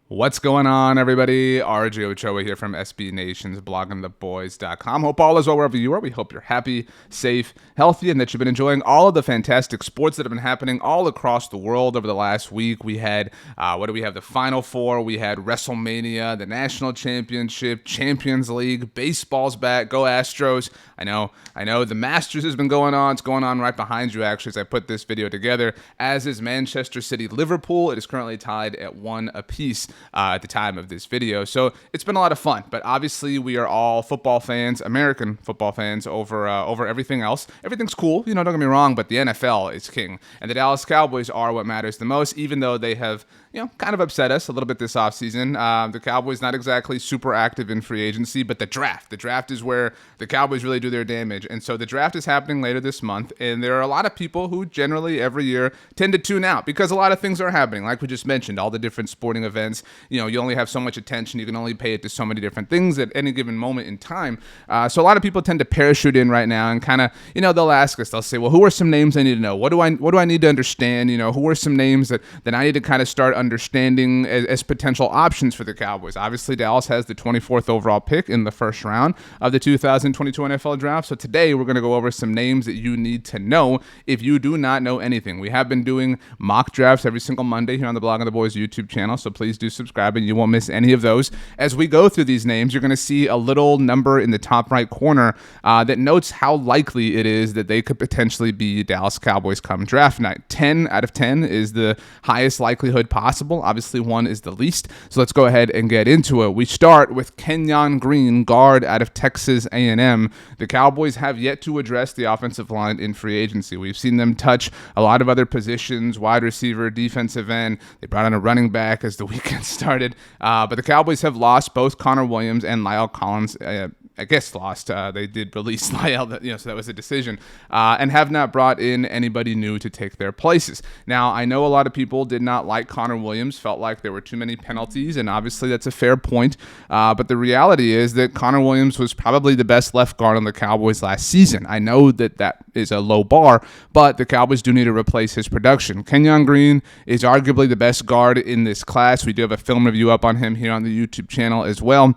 What's going on, everybody? RJ Ochoa here from SB Nation's bloggingtheboys.com. Hope all is well wherever you are. We hope you're happy, safe, healthy, and that you've been enjoying all of the fantastic sports that have been happening all across the world over the last week. We had, the Final Four. We had WrestleMania, the National Championship, Champions League, baseball's back. Go Astros. I know. The Masters has been going on. It's going on right behind you, actually, as I put this video together, as is Manchester City Liverpool. It is currently tied at 1 apiece. At the time of this video. So it's been a lot of fun, but obviously we are all football fans, American football fans over everything else. Everything's cool, don't get me wrong, but the NFL is king, and the Dallas Cowboys are what matters the most, even though they have kind of upset us a little bit this offseason. The Cowboys not exactly super active in free agency, but the draft is where the Cowboys really do their damage. And so the draft is happening later this month, and there are a lot of people who generally every year tend to tune out because a lot of things are happening. Like we just mentioned, all the different sporting events, you only have so much attention. You can only pay it to so many different things at any given moment in time. So a lot of people tend to parachute in right now and kind of, they'll ask us, they'll say, well, who are some names I need to know? What do I need to understand? Who are some names that I need to kind of start understanding as potential options for the Cowboys? Obviously, Dallas has the 24th overall pick in the first round of the 2022 NFL draft. So today we're going to go over some names that you need to know if you do not know anything. We have been doing mock drafts every single Monday here on the Blog of the Boys YouTube channel. So please do subscribe and you won't miss any of those. As we go through these names, you're going to see a little number in the top right corner that notes how likely it is that they could potentially be Dallas Cowboys come draft night. 10 out of 10 is the highest likelihood possible. Obviously, 1 is the least. So let's go ahead and get into it. We start with Kenyon Green, guard out of Texas A&M. The Cowboys have yet to address the offensive line in free agency. We've seen them touch a lot of other positions, wide receiver, defensive end. They brought in a running back as the weekend started. But the Cowboys have lost both Connor Williams and Lyle Collins. I guess lost. They did release Lyle, so that was a decision, and have not brought in anybody new to take their places. Now, I know a lot of people did not like Connor Williams, felt like there were too many penalties, and obviously that's a fair point. But the reality is that Connor Williams was probably the best left guard on the Cowboys last season. I know that is a low bar, but the Cowboys do need to replace his production. Kenyon Green is arguably the best guard in this class. We do have a film review up on him here on the YouTube channel as well.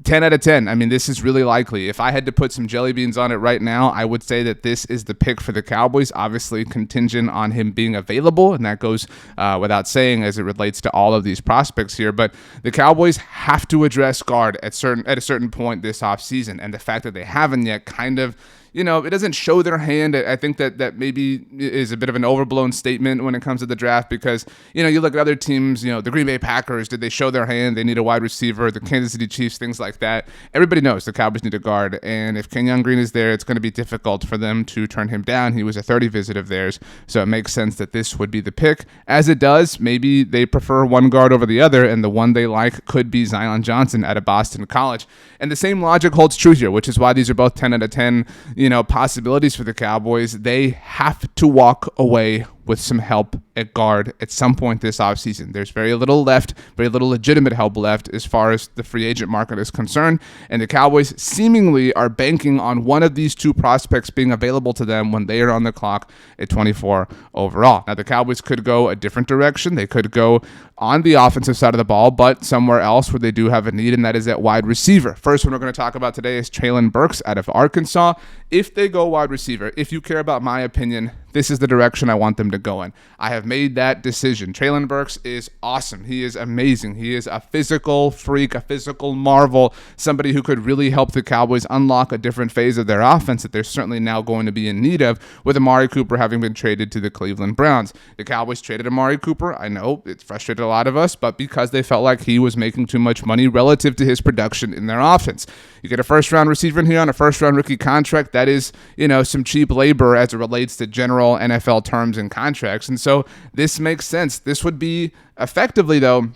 10 out of 10. I mean, this is really likely. If I had to put some jelly beans on it right now, I would say that this is the pick for the Cowboys, obviously contingent on him being available, and that goes without saying as it relates to all of these prospects here. But the Cowboys have to address guard at a certain point this offseason, and the fact that they haven't yet kind of it doesn't show their hand. I think that maybe is a bit of an overblown statement when it comes to the draft because, you look at other teams, the Green Bay Packers, did they show their hand? They need a wide receiver, the Kansas City Chiefs, things like that. Everybody knows the Cowboys need a guard, and if Kenyon Green is there, it's going to be difficult for them to turn him down. He was a 30 visit of theirs, so it makes sense that this would be the pick. As it does, maybe they prefer one guard over the other, and the one they like could be Zion Johnson out of Boston College. And the same logic holds true here, which is why these are both 10 out of 10, possibilities for the Cowboys. They have to walk away with some help at guard at some point this offseason. There's very little left, very little legitimate help left as far as the free agent market is concerned, and the Cowboys seemingly are banking on one of these two prospects being available to them when they are on the clock at 24 overall. Now, the Cowboys could go a different direction. They could go on the offensive side of the ball, but somewhere else where they do have a need, and that is at wide receiver. First one we're going to talk about today is Treylon Burks out of Arkansas. If they go wide receiver, if you care about my opinion, this is the direction I want them to go in. I have made that decision. Treylon Burks is awesome. He is amazing. He is a physical freak, a physical marvel, somebody who could really help the Cowboys unlock a different phase of their offense that they're certainly now going to be in need of, with Amari Cooper having been traded to the Cleveland Browns. The Cowboys traded Amari Cooper. I know it's frustrated a lot of us, but because they felt like he was making too much money relative to his production in their offense. You get a first-round receiver in here on a first-round rookie contract. That is, some cheap labor as it relates to general NFL terms and contracts. And so this makes sense. This would be effectively, though,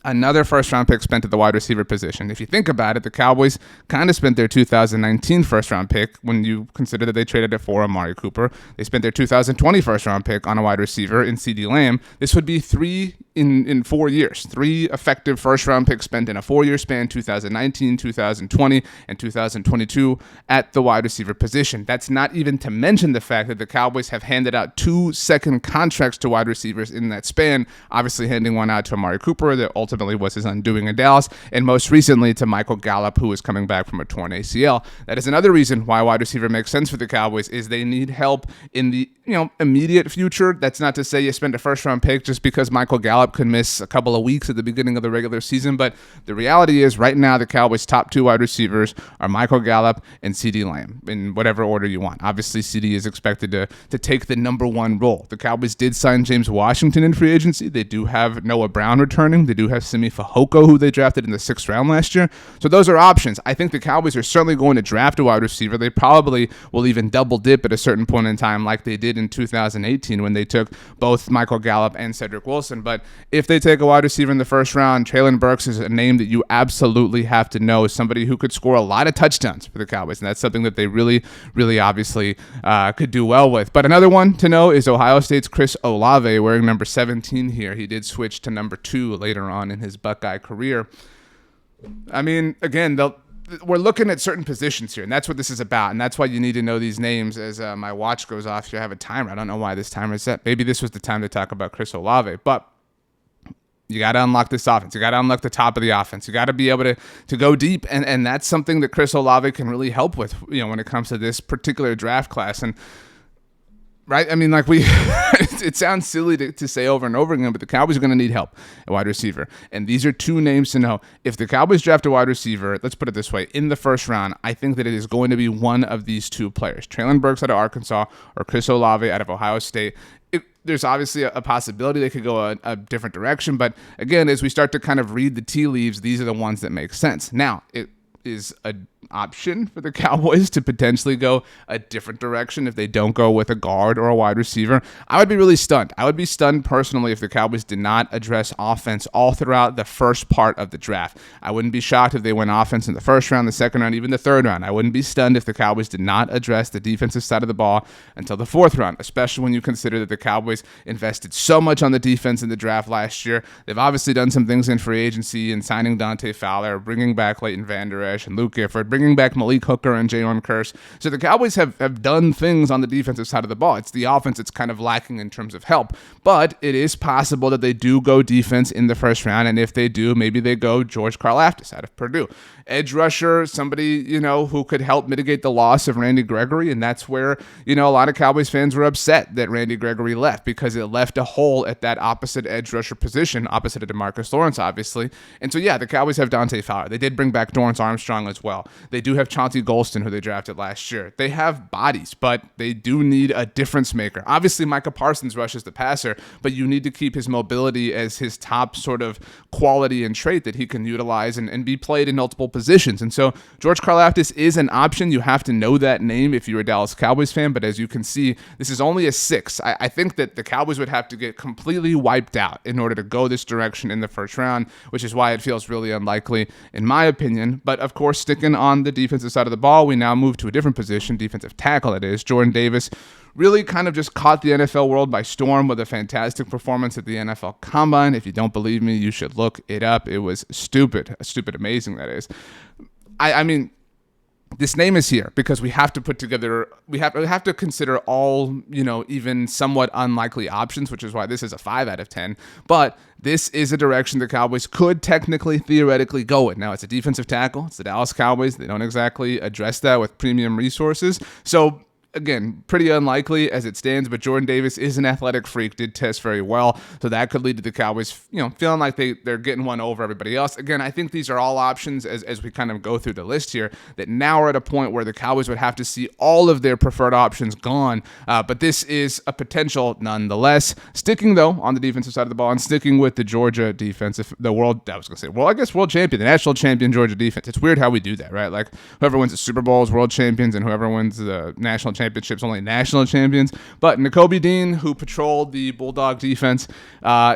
another first-round pick spent at the wide receiver position. If you think about it, the Cowboys kind of spent their 2019 first-round pick when you consider that they traded it for Amari Cooper. They spent their 2020 first-round pick on a wide receiver in CeeDee Lamb. This would be three in 4 years. 3 effective first-round picks spent in a 4-year span, 2019, 2020, and 2022 at the wide receiver position. That's not even to mention the fact that the Cowboys have handed out 2 second contracts to wide receivers in that span, obviously handing one out to Amari Cooper that ultimately ultimately was his undoing in Dallas, and most recently to Michael Gallup, who is coming back from a torn ACL. That is another reason why wide receiver makes sense for the Cowboys, is they need help in the immediate future. That's not to say you spend a first-round pick just because Michael Gallup could miss a couple of weeks at the beginning of the regular season, but the reality is right now the Cowboys' top two wide receivers are Michael Gallup and CeeDee Lamb, in whatever order you want. Obviously, CeeDee is expected to take the number one role. The Cowboys did sign James Washington in free agency. They do have Noah Brown returning. They do have Simi Fehoko, who they drafted in the 6th round last year. So those are options. I think the Cowboys are certainly going to draft a wide receiver. They probably will even double dip at a certain point in time like they did in 2018 when they took both Michael Gallup and Cedric Wilson. But if they take a wide receiver in the first round, Treylon Burks is a name that you absolutely have to know, somebody who could score a lot of touchdowns for the Cowboys, and that's something that they really, really obviously could do well with. But another one to know is Ohio State's Chris Olave, wearing number 17 here. He did switch to number 2 later on in his Buckeye career. I mean, again, we're looking at certain positions here, and that's what this is about, and that's why you need to know these names. As my watch goes off here, I have a timer. I don't know why this timer is set. Maybe this was the time to talk about Chris Olave, but you got to unlock this offense. You got to unlock the top of the offense. You got to be able to go deep, and that's something that Chris Olave can really help with, when it comes to this particular draft class. And right? I mean, like it sounds silly to say over and over again, but the Cowboys are going to need help at wide receiver. And these are two names to know. If the Cowboys draft a wide receiver, let's put it this way, in the first round, I think that it is going to be one of these two players, Treylon Burks out of Arkansas or Chris Olave out of Ohio State. There's obviously a possibility they could go a different direction. But again, as we start to kind of read the tea leaves, these are the ones that make sense. Now, it is an option for the Cowboys to potentially go a different direction if they don't go with a guard or a wide receiver. I would be really stunned. I would be stunned personally if the Cowboys did not address offense all throughout the first part of the draft. I wouldn't be shocked if they went offense in the first round, the second round, even the third round. I wouldn't be stunned if the Cowboys did not address the defensive side of the ball until the fourth round, especially when you consider that the Cowboys invested so much on the defense in the draft last year. They've obviously done some things in free agency and signing Dante Fowler, bringing back Leighton Vander Esch and Luke Gifford, bringing back Malik Hooker and Jalen Kearse. So the Cowboys have done things on the defensive side of the ball. It's the offense that's kind of lacking in terms of help. But it is possible that they do go defense in the first round. And if they do, maybe they go George Karlaftis out of Purdue. Edge rusher, somebody, who could help mitigate the loss of Randy Gregory. And that's where, a lot of Cowboys fans were upset that Randy Gregory left, because it left a hole at that opposite edge rusher position, opposite of DeMarcus Lawrence, obviously. And so, yeah, the Cowboys have Dante Fowler. They did bring back Dorrance Armstrong as well. They do have Chauncey Golston, who they drafted last year. They have bodies, but they do need a difference maker. Obviously, Micah Parsons rushes the passer, but you need to keep his mobility as his top sort of quality and trait that he can utilize and be played in multiple positions. And so George Karlaftis is an option. You have to know that name if you're a Dallas Cowboys fan, but as you can see, this is only a 6. I think that the Cowboys would have to get completely wiped out in order to go this direction in the first round, which is why it feels really unlikely, in my opinion. But of course, sticking on the defensive side of the ball, we now move to a different position, defensive tackle it is. Jordan Davis really kind of just caught the NFL world by storm with a fantastic performance at the NFL Combine. If you don't believe me, you should look it up. It was stupid amazing, that is. I mean, this name is here because we have to put together, we have to consider all, even somewhat unlikely options, which is why this is a 5 out of 10. But this is a direction the Cowboys could technically, theoretically go in. Now, it's a defensive tackle. It's the Dallas Cowboys. They don't exactly address that with premium resources. So, again, pretty unlikely as it stands, but Jordan Davis is an athletic freak, did test very well, so that could lead to the Cowboys, feeling like they're getting one over everybody else. Again, I think these are all options as we kind of go through the list here, that now we're at a point where the Cowboys would have to see all of their preferred options gone, but this is a potential nonetheless. Sticking, though, on the defensive side of the ball and sticking with the Georgia defense, world champion, the national champion Georgia defense. It's weird how we do that, right? Like, whoever wins the Super Bowl is world champions, and whoever wins the national championships only national champions. But Nakobe Dean, who patrolled the Bulldog defense,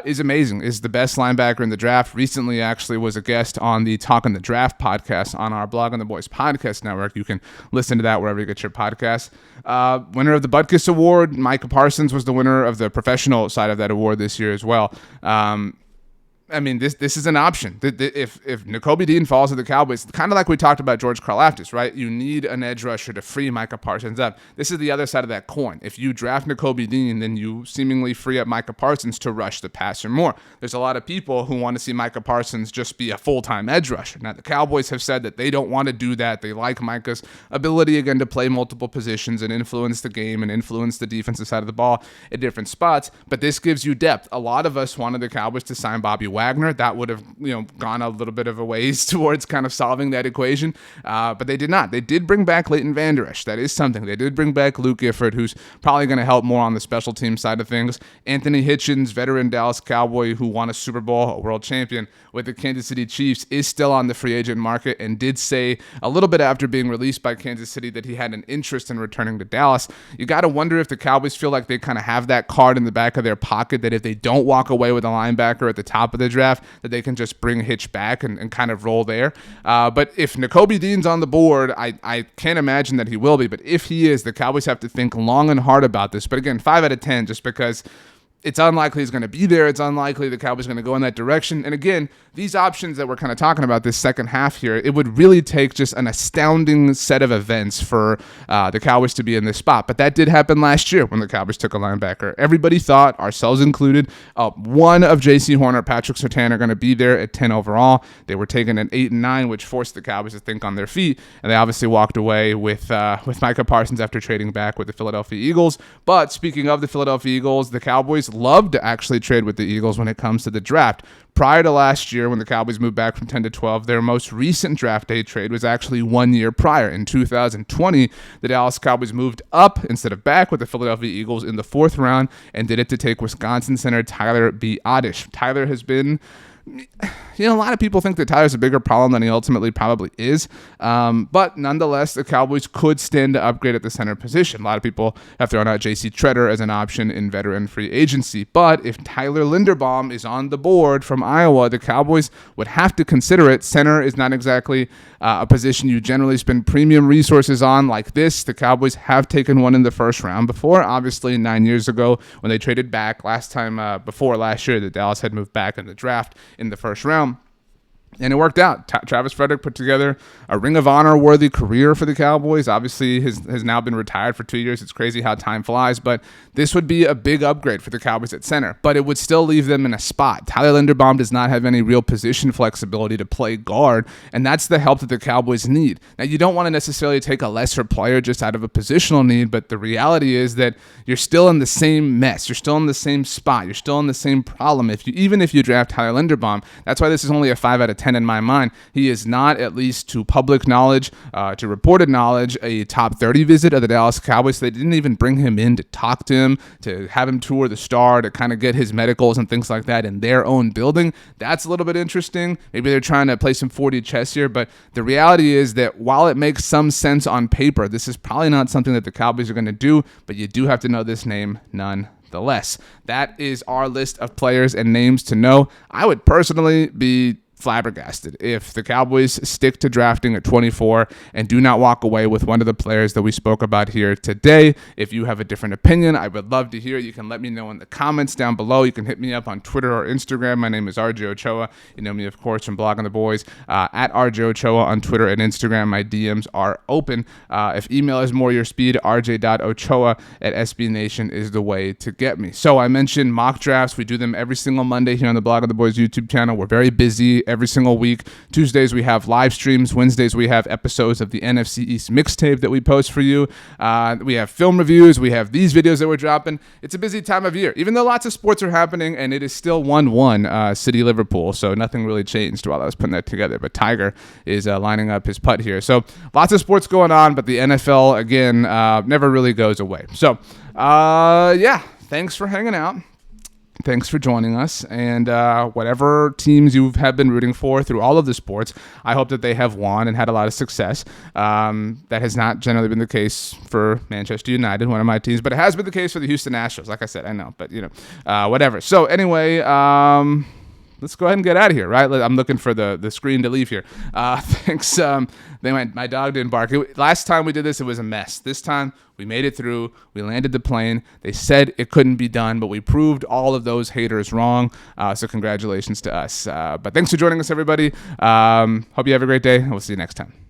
is amazing, is the best linebacker in the draft. Recently actually was a guest on the Talkin' the Draft podcast on our Blog on the Boys podcast network. You can listen to that wherever you get your podcasts. Winner of the Butkus Award, Micah Parsons was the winner of the professional side of that award this year as well. I mean, this is an option. If Nakobe Dean falls to the Cowboys, kind of like we talked about George Karlaftis, right? You need an edge rusher to free Micah Parsons up. This is the other side of that coin. If you draft Nakobe Dean, then you seemingly free up Micah Parsons to rush the passer more. There's a lot of people who want to see Micah Parsons just be a full-time edge rusher. Now, the Cowboys have said that they don't want to do that. They like Micah's ability, again, to play multiple positions and influence the game and influence the defensive side of the ball at different spots. But this gives you depth. A lot of us wanted the Cowboys to sign Bobby Wagner. That would have, gone a little bit of a ways towards kind of solving that equation, but they did not. They did bring back Leighton Vander Esch. That is something. They did bring back Luke Gifford, who's probably going to help more on the special team side of things. Anthony Hitchens, veteran Dallas Cowboy who won a Super Bowl, a world champion with the Kansas City Chiefs, is still on the free agent market and did say a little bit after being released by Kansas City that he had an interest in returning to Dallas. You got to wonder if the Cowboys feel like they kind of have that card in the back of their pocket, that if they don't walk away with a linebacker at the top of the draft, that they can just bring Hitch back and kind of roll there. But if Nakobe Dean's on the board, I can't imagine that he will be. But if he is, the Cowboys have to think long and hard about this. But again, 5 out of 10, just because it's unlikely he's going to be there. It's unlikely the Cowboys are going to go in that direction. And again, these options that we're kind of talking about this second half here, it would really take just an astounding set of events for the Cowboys to be in this spot. But that did happen last year when the Cowboys took a linebacker. Everybody thought, ourselves included, one of J.C. Horn or Patrick Surtain are going to be there at 10 overall. They were taken at 8 and 9, which forced the Cowboys to think on their feet. And they obviously walked away with Micah Parsons after trading back with the Philadelphia Eagles. But speaking of the Philadelphia Eagles, the Cowboys love to actually trade with the Eagles when it comes to the draft. Prior to last year, when the Cowboys moved back from 10 to 12, their most recent draft day trade was actually 1 year prior. In 2020, the Dallas Cowboys moved up instead of back with the Philadelphia Eagles in the 4th round and did it to take Wisconsin center Tyler B. Oddish. Tyler has been... a lot of people think that Tyler's a bigger problem than he ultimately probably is. But nonetheless, the Cowboys could stand to upgrade at the center position. A lot of people have thrown out J.C. Tretter as an option in veteran free agency. But if Tyler Linderbaum is on the board from Iowa, the Cowboys would have to consider it. Center is not exactly a position you generally spend premium resources on like this. The Cowboys have taken one in the 1st round before, obviously 9 years ago when they traded back before last year, that Dallas had moved back in the draft in the 1st round. And it worked out. Travis Frederick put together a Ring of Honor-worthy career for the Cowboys. Obviously, has now been retired for 2 years. It's crazy how time flies, but this would be a big upgrade for the Cowboys at center. But it would still leave them in a spot. Tyler Linderbaum does not have any real position flexibility to play guard, and that's the help that the Cowboys need. Now, you don't want to necessarily take a lesser player just out of a positional need, but the reality is that you're still in the same mess. You're still in the same spot. You're still in the same problem. Even if you draft Tyler Linderbaum, that's why this is only a 5 out of 10 in my mind. He is not, at least to public knowledge, to reported knowledge, a top 30 visit of the Dallas Cowboys. They didn't even bring him in to talk to him, to have him tour the Star, to kind of get his medicals and things like that in their own building. That's a little bit interesting. Maybe they're trying to play some 4D chess here, but the reality is that while it makes some sense on paper, this is probably not something that the Cowboys are going to do, but you do have to know this name nonetheless. That is our list of players and names to know. I would personally be flabbergasted if the Cowboys stick to drafting at 24 and do not walk away with one of the players that we spoke about here today. If you have a different opinion, I would love to hear it. You can let me know in the comments down below. You can hit me up on Twitter or Instagram. My name is RJ Ochoa. You know me, of course, from Blogging the Boys, at RJ Ochoa on Twitter and Instagram. My DMs are open. If email is more your speed, rj.ochoa@sbnation is the way to get me. So I mentioned mock drafts. We do them every single Monday here on the Blogging the Boys YouTube channel. We're very busy every single week. Tuesdays we have live streams. Wednesdays we have episodes of the NFC East mixtape that we post for you. We have film reviews. We have these videos that we're dropping. It's a busy time of year, even though lots of sports are happening, and it is still 1-1 City Liverpool, so nothing really changed while I was putting that together. But Tiger is lining up his putt here. So lots of sports going on, but the NFL, again, never really goes away. So, thanks for hanging out. Thanks for joining us, and whatever teams you have been rooting for through all of the sports, I hope that they have won and had a lot of success. That has not generally been the case for Manchester United, one of my teams, but it has been the case for the Houston Astros. Like I said, I know, but whatever. So anyway, let's go ahead and get out of here, right? I'm looking for the screen to leave here. Thanks. My dog didn't bark. Last time we did this, it was a mess. This time, we made it through. We landed the plane. They said it couldn't be done, but we proved all of those haters wrong. So congratulations to us. But thanks for joining us, everybody. Hope you have a great day. We'll see you next time.